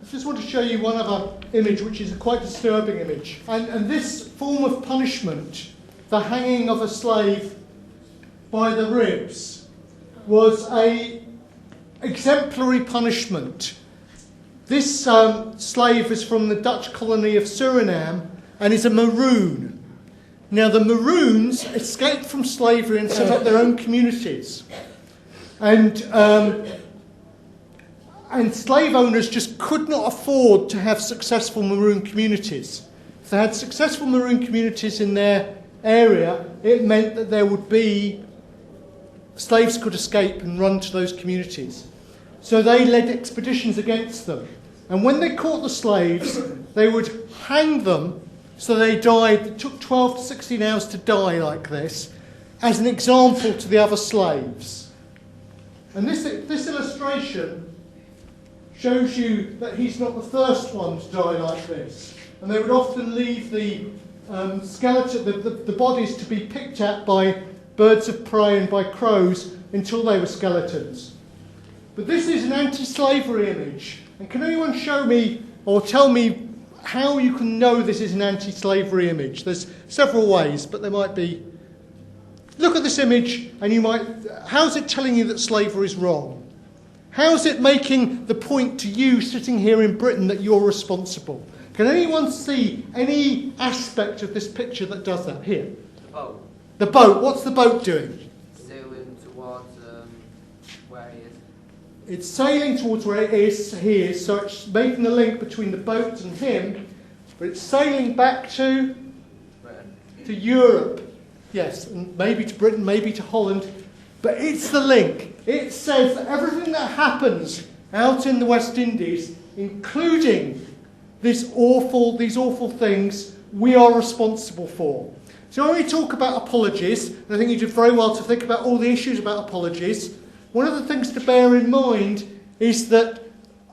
I just want to show you one other image, which is a quite disturbing image. And this form of punishment, the hanging of a slave by the ribs, was a exemplary punishment. This slave is from the Dutch colony of Suriname and is a Maroon. Now, the Maroons escaped from slavery and set up their own communities. And slave owners just could not afford to have successful Maroon communities. If they had successful Maroon communities in their area, it meant that there would be slaves could escape and run to those communities. So they led expeditions against them. And when they caught the slaves, they would hang them so they died. It took 12 to 16 hours to die like this, as an example to the other slaves. And this illustration shows you that he's not the first one to die like this. And they would often leave the skeleton, the bodies to be picked at by birds of prey and by crows until they were skeletons. But this is an anti-slavery image. And can anyone show me or tell me how you can know this is an anti-slavery image? There's several ways, but there might be. Look at this image and you might. How's it telling you that slavery is wrong? How's it making the point to you sitting here in Britain that you're responsible? Can anyone see any aspect of this picture that does that? Here. The boat. The boat. What's the boat doing? Sailing towards where he is. It's sailing towards where he is, so it's making the link between the boat and him, but it's sailing back to Britain. To Europe. Yes, and maybe to Britain, maybe to Holland, but it's the link. It says that everything that happens out in the West Indies, including these awful things, we are responsible for. So when we talk about apologies, and I think you did very well to think about all the issues about apologies, one of the things to bear in mind is that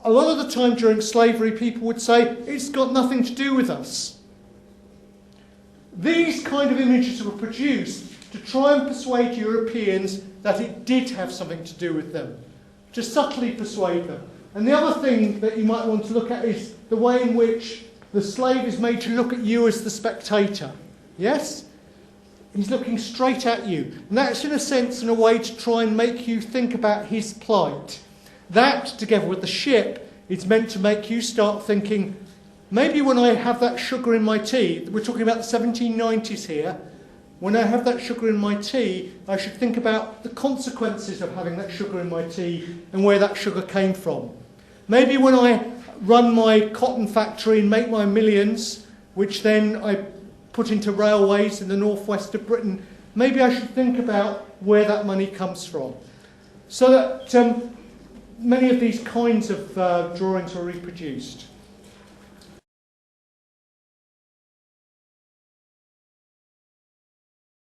a lot of the time during slavery, people would say, it's got nothing to do with us. These kind of images were produced to try and persuade Europeans that it did have something to do with them, to subtly persuade them. And the other thing that you might want to look at is the way in which the slave is made to look at you as the spectator. Yes? He's looking straight at you. And that's in a sense in a way to try and make you think about his plight. That, together with the ship, is meant to make you start thinking, maybe when I have that sugar in my tea, we're talking about the 1790s here, when I have that sugar in my tea, I should think about the consequences of having that sugar in my tea and where that sugar came from. Maybe when I run my cotton factory and make my millions, which then I put into railways in the northwest of Britain, maybe I should think about where that money comes from. So that many of these kinds of drawings are reproduced.